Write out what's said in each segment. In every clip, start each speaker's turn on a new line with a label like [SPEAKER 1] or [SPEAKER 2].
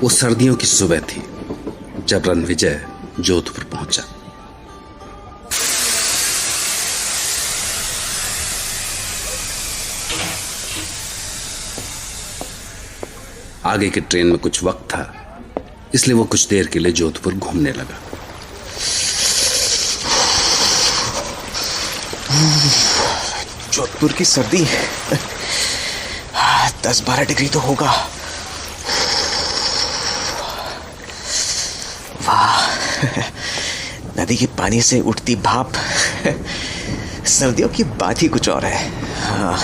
[SPEAKER 1] वो सर्दियों की सुबह थी जब रणविजय जोधपुर पहुंचा। आगे की ट्रेन में कुछ वक्त था, इसलिए वो कुछ देर के लिए जोधपुर घूमने लगा।
[SPEAKER 2] जोधपुर की सर्दी 10-12 डिग्री तो होगा। वाह, नदी के पानी से उठती भाप सर्दियों की बात ही कुछ और है। हाँ।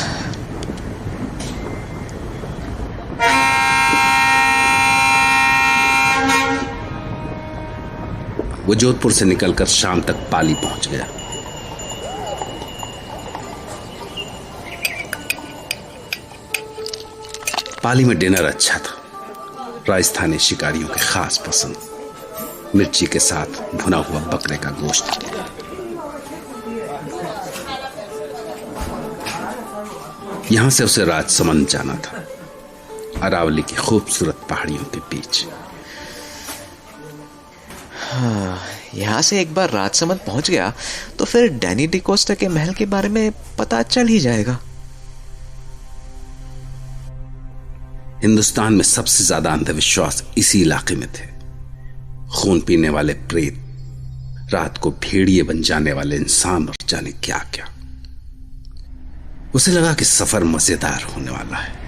[SPEAKER 1] वो जोधपुर से निकलकर शाम तक पाली पहुंच गया। पाली में डिनर अच्छा था। राजस्थानी शिकारियों के खास पसंद, मिर्ची के साथ भुना हुआ बकरे का गोश्त। यहां से उसे राजसमंद जाना था, अरावली की खूबसूरत पहाड़ियों के बीच।
[SPEAKER 2] हाँ, यहाँ से एक बार राजसमंद पहुंच गया तो फिर डैनी डिकोस्टा के महल के बारे में पता चल ही जाएगा।
[SPEAKER 1] हिंदुस्तान में सबसे ज्यादा अंधविश्वास इसी इलाके में थे। खून पीने वाले प्रेत, रात को भेड़िए बन जाने वाले इंसान और जाने क्या क्या। उसे लगा कि सफर मजेदार होने वाला है।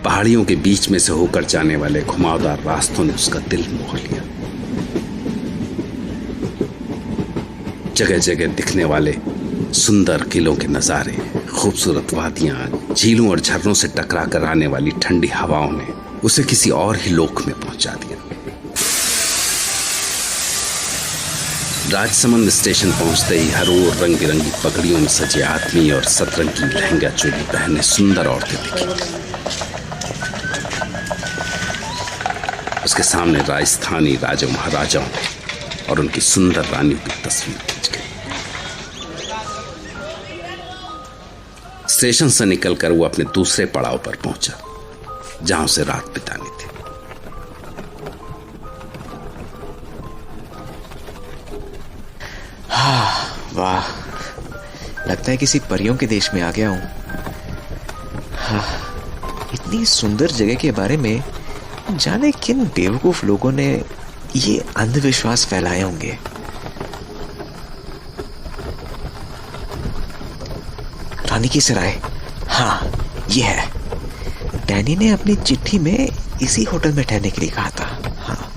[SPEAKER 1] पहाड़ियों के बीच में से होकर जाने वाले घुमावदार रास्तों ने उसका दिल मोह लिया। जगह जगह दिखने वाले सुंदर किलों के नजारे, खूबसूरत वादियां, झीलों और झरनों से टकरा कर आने वाली ठंडी हवाओं ने उसे किसी और ही लोक में पहुंचा दिया। राजसमंद स्टेशन पहुंचते ही हर ओर रंग बिरंगी पगड़ियों में सजे आदमी और सतरंगी लहंगा चोली पहने सुंदर औरतें दिखी। उसके सामने राजस्थानी राजा महाराजाओं और उनकी सुंदर रानियों की तस्वीर खींच गई। स्टेशन से निकलकर वो अपने दूसरे पड़ाव पर पहुंचा, जहां उसे रात बितानी थी।
[SPEAKER 2] वाह, लगता है किसी परियों के देश में आ गया हूं। हाँ, इतनी सुंदर जगह के बारे में जाने किन बेवकूफ लोगों ने ये अंधविश्वास फैलाए होंगे। रानी की सराय, हाँ ये है। डैनी ने अपनी चिट्ठी में इसी होटल में ठहरने के लिए कहा था। हाँ।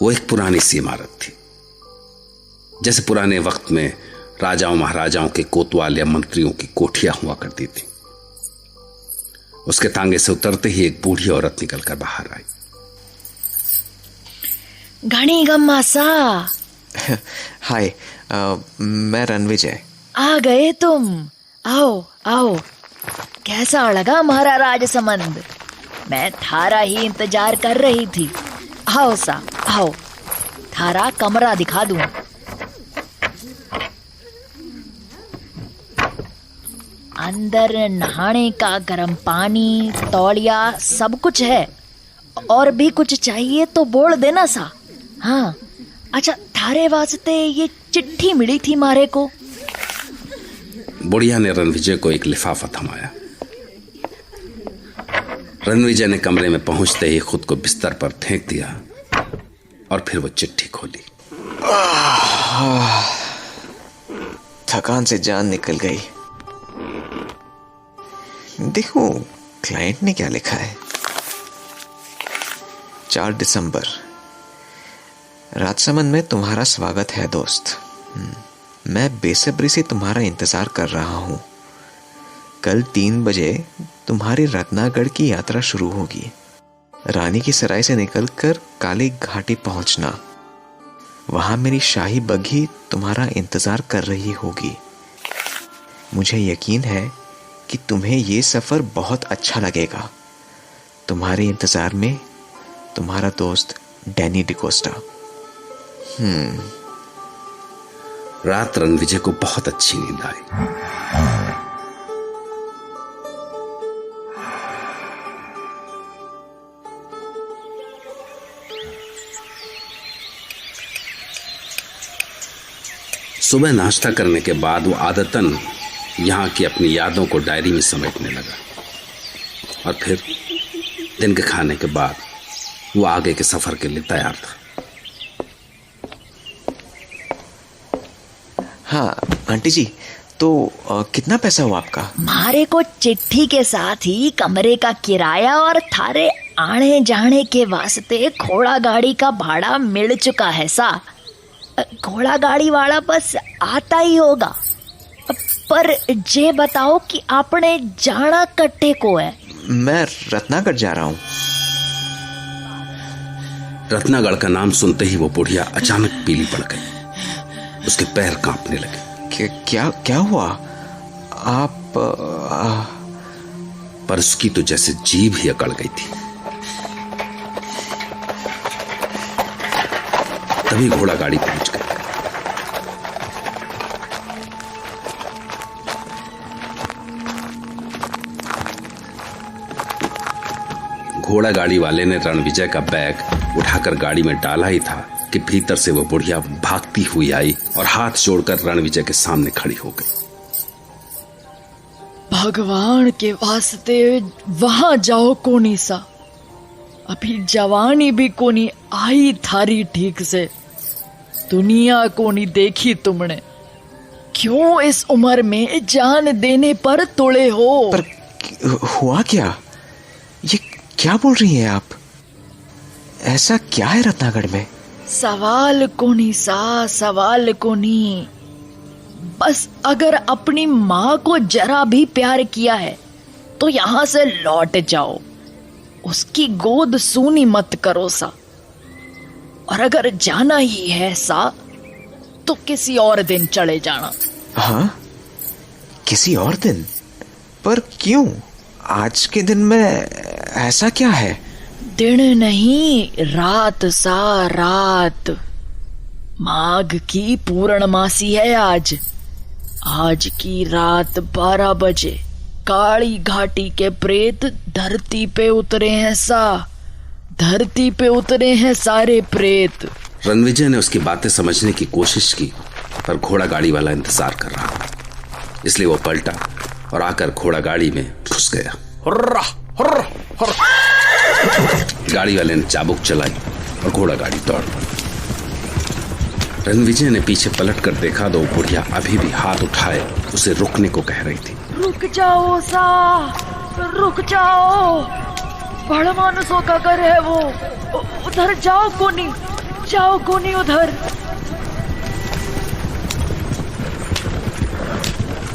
[SPEAKER 1] वो एक पुरानी सी इमारत थी, जैसे पुराने वक्त में राजाओं महाराजाओं के कोतवाल या मंत्रियों की कोठियां हुआ करती थी। उसके तांगे से उतरते ही एक बूढ़ी औरत निकलकर बाहर आई।
[SPEAKER 3] घणी गम्मा सा।
[SPEAKER 2] हाय, मैं रणविजय।
[SPEAKER 3] आ गए तुम? आओ आओ। कैसा लगा हमारा राजसमंद? मैं थारा ही इंतजार कर रही थी। आओ सा आओ, थारा कमरा दिखा दूं। अंदर नहाने का गर्म पानी, तौलिया, सब कुछ है। और भी कुछ चाहिए तो बोल देना सा। हाँ, अच्छा, थारे वास्ते ये चिट्ठी मिली थी मारे को।
[SPEAKER 1] बुढ़िया ने रणविजय को एक लिफाफा थमाया। रणविजय ने कमरे में पहुंचते ही खुद को बिस्तर पर फेंक दिया और फिर वो चिट्ठी खोली।
[SPEAKER 2] थकान से जान निकल गई। देखो क्लाइंट ने क्या लिखा है। 4 दिसंबर। राजसमंद में तुम्हारा स्वागत है दोस्त। मैं बेसब्री से तुम्हारा इंतजार कर रहा हूं। कल 3 बजे तुम्हारी रत्नागढ़ की यात्रा शुरू होगी। रानी की सराय से निकलकर काली घाटी पहुंचना। वहां मेरी शाही बग्घी तुम्हारा इंतजार कर रही होगी। मुझे यकीन है कि तुम्हें ये सफर बहुत अच्छा लगेगा। तुम्हारे इंतजार में तुम्हारा दोस्त डैनी डिकोस्टा।
[SPEAKER 1] रात रणविजय को बहुत अच्छी नींद आई। सुबह नाश्ता करने के बाद वो आदतन यहाँ की अपनी यादों को डायरी में समेटने लगा और फिर दिन के खाने के बाद वो आगे के सफर के लिए तैयार था।
[SPEAKER 2] हाँ आंटी जी, तो कितना पैसा हुआ आपका?
[SPEAKER 3] हमारे को चिट्ठी के साथ ही कमरे का किराया और थारे आने जाने के वास्ते घोड़ा गाड़ी का भाड़ा मिल चुका है सा। घोड़ा गाड़ी वाला बस आता ही होगा। पर जे बताओ कि आपने जाना कट्टे को है?
[SPEAKER 2] मैं रत्नागढ़ जा रहा हूँ।
[SPEAKER 1] रत्नागढ़ का नाम सुनते ही वो बुढ़िया अचानक पीली पड़ गई। उसके पैर कांपने लगे।
[SPEAKER 2] क्या हुआ? आप
[SPEAKER 1] पर उसकी तो जैसे जीभ ही अकड़ गई थी। तभी घोड़ा गाड़ी पहुंच गई। घोड़ा गाड़ी वाले ने रणविजय का बैग उठाकर गाड़ी में डाला ही था कि भीतर से वो बुढ़िया भागती हुई आई और हाथ जोड़कर रणविजय के सामने खड़ी हो गई।
[SPEAKER 4] भगवान के वास्ते वहां जाओ कोनी सा। अभी जवानी भी कोनी आई थारी ठीक से। दुनिया कोनी देखी तुमने। क्यों इस उम्र में जान देने पर तुले हो?
[SPEAKER 2] पर हुआ क्या? ये क्या बोल रही हैं आप? ऐसा क्या है रत्नागढ़ में?
[SPEAKER 4] सवाल कोनी सा, सवाल कोनी। बस अगर अपनी माँ को जरा भी प्यार किया है तो यहाँ से लौट जाओ। उसकी गोद सूनी मत करो सा। और अगर जाना ही है सा तो किसी और दिन चले जाना।
[SPEAKER 2] हाँ, किसी और दिन? पर क्यों? आज के दिन में ऐसा क्या है?
[SPEAKER 4] दिन नहीं, रात सा, रात। माघ की पूर्णमासी है आज। आज की रात 12 बजे काली घाटी के प्रेत धरती पे उतरे हैं सा। धरती पे उतरे हैं सारे प्रेत।
[SPEAKER 1] रणविजय ने उसकी बातें समझने की कोशिश की, पर घोड़ा गाड़ी वाला इंतजार कर रहा था। इसलिए वो पलटा और आकर घोड़ा गाड़ी में घुस गया।
[SPEAKER 5] Hurrah, hurrah, hurrah.
[SPEAKER 1] गाड़ी वाले ने चाबुक चलाई और घोड़ा गाड़ी दौड़ पड़ी। रणविजय ने पीछे पलट कर देखा तो बुढ़िया अभी भी हाथ उठाए उसे रुकने को कह रही थी।
[SPEAKER 4] रुक जाओ सा, रुक जाओ। बड़ा मानुसों का घर है वो। उधर जाओ कोनी, जाओ कोनी उधर।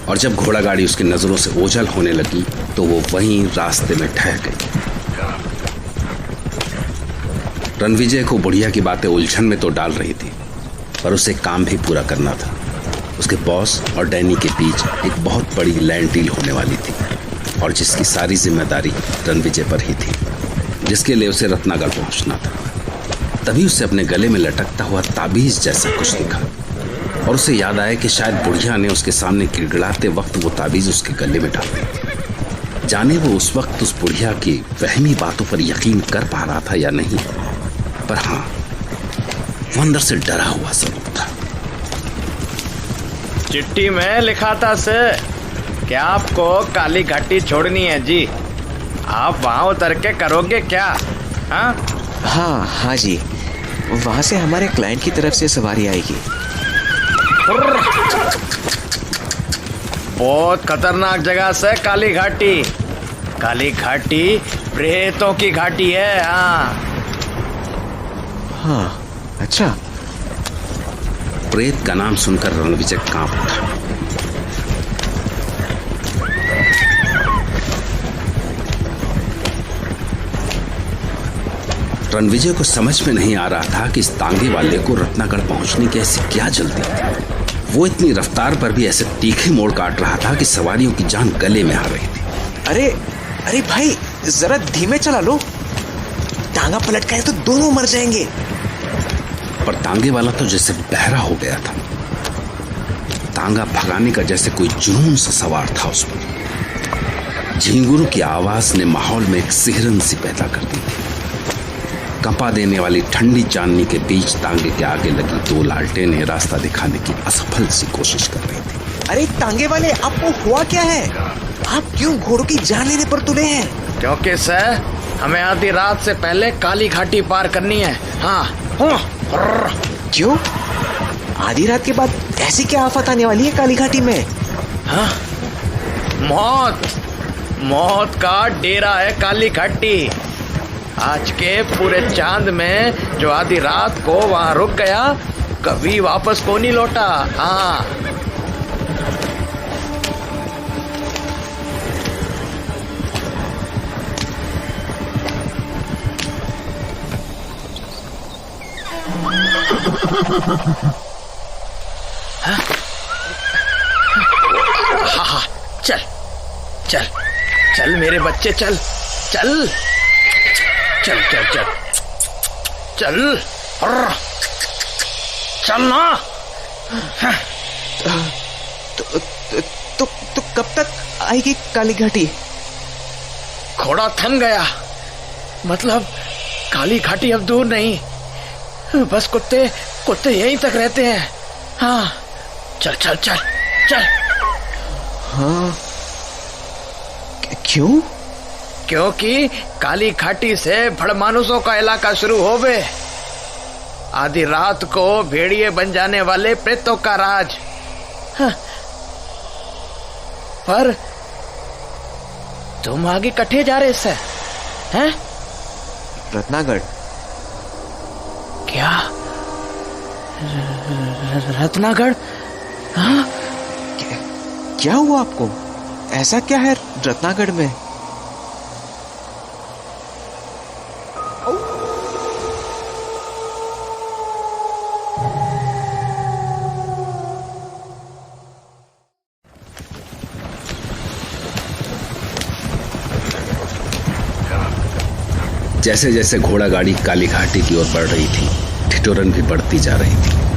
[SPEAKER 1] और जब घोड़ा गाड़ी उसकी नजरों से ओझल होने लगी तो वो वहीं रास्ते में ठहर गई। रणविजय को बुढ़िया की बातें उलझन में तो डाल रही थी, पर उसे काम भी पूरा करना था। उसके बॉस और डैनी के बीच एक बहुत बड़ी लैंड डील होने वाली थी और जिसकी सारी जिम्मेदारी रणविजय पर ही थी, जिसके लिए उसे रत्नागढ़ पहुंचना था। तभी उसे अपने गले में लटकता हुआ ताबीज जैसा कुछ दिखा और उसे याद आया कि शायद बुढ़िया ने उसके सामने गिड़गिड़ाते वक्त वो ताबीज उसके गले में डाल दी। जाने वो उस वक्त उस बुढ़िया की वहमी बातों पर यकीन कर पा रहा था या नहीं, पर हाँ, वो अंदर से डरा हुआ जरूर था।
[SPEAKER 5] चिट्ठी में लिखा था से क्या आपको काली घाटी छोड़नी है जी। आप वहां उतर के करोगे क्या?
[SPEAKER 2] हाँ जी, वहां से हमारे क्लाइंट की तरफ से सवारी आएगी।
[SPEAKER 5] बहुत खतरनाक जगह से काली घाटी। काली घाटी प्रेतों की घाटी है।
[SPEAKER 2] हाँ, अच्छा।
[SPEAKER 1] प्रेत का नाम सुनकर रणविजय कांप उठा। रणविजय को समझ में नहीं आ रहा था कि इस तांगे वाले को रत्नागढ़ पहुंचने की ऐसी क्या जल्दी थी। वो इतनी रफ्तार पर भी ऐसे तीखे मोड़ काट रहा था कि सवारियों की जान गले में आ रही थी।
[SPEAKER 2] अरे भाई, जरा धीमे चला लो। टांगा पलट गए तो दोनों मर जाएंगे।
[SPEAKER 1] पर तांगे वाला तो जैसे बहरा हो गया था। तांगा भगाने का जैसे कोई जुनून सा सवार था उस पर। झिंगुरों की आवाज ने माहौल में एक सिहरन सी पैदा कर दी थी। कंपा देने वाली ठंडी चांदनी के बीच तांगे के आगे लगी दो लालटेनें रास्ता दिखाने की असफल सी कोशिश कर रही थी।
[SPEAKER 2] अरे तांगे वाले, आपको हुआ क्या है? आप क्यों घोड़ों की जान लेने पर तुले हैं?
[SPEAKER 5] क्योंकि सर हमें आधी रात से पहले काली घाटी पार करनी है। हाँ।
[SPEAKER 2] क्यों? आधी रात के बाद ऐसी क्या आफत आने वाली है काली घाटी में?
[SPEAKER 5] हाँ? मौत का डेरा है काली घाटी। आज के पूरे चांद में जो आधी रात को वहां रुक गया कभी वापस को नहीं लौटा। हाँ। हाँ, चल चल चल मेरे बच्चे, चल चल चल चल चल चल चल ना।
[SPEAKER 2] तो कब तक आएगी काली घाटी?
[SPEAKER 5] घोड़ा थम गया, मतलब काली घाटी अब दूर नहीं, बस कुत्ते यहीं तक रहते हैं। हाँ, चल चल चल चल।
[SPEAKER 2] हाँ, क्यों?
[SPEAKER 5] क्योंकि काली घाटी से भड़मानुसों का इलाका शुरू हो गए। आधी रात को भेड़िए बन जाने वाले प्रेतों का राज। हाँ। पर तुम आगे कट्ठे जा रहे से हैं?
[SPEAKER 2] रत्नागढ़।
[SPEAKER 5] क्या? रत्नागढ़? हाँ?
[SPEAKER 2] क्या हुआ आपको? ऐसा क्या है रत्नागढ़ में?
[SPEAKER 1] जैसे जैसे घोड़ा गाड़ी काली घाटी की ओर बढ़ रही थी, ठिठुरन भी बढ़ती जा रही थी।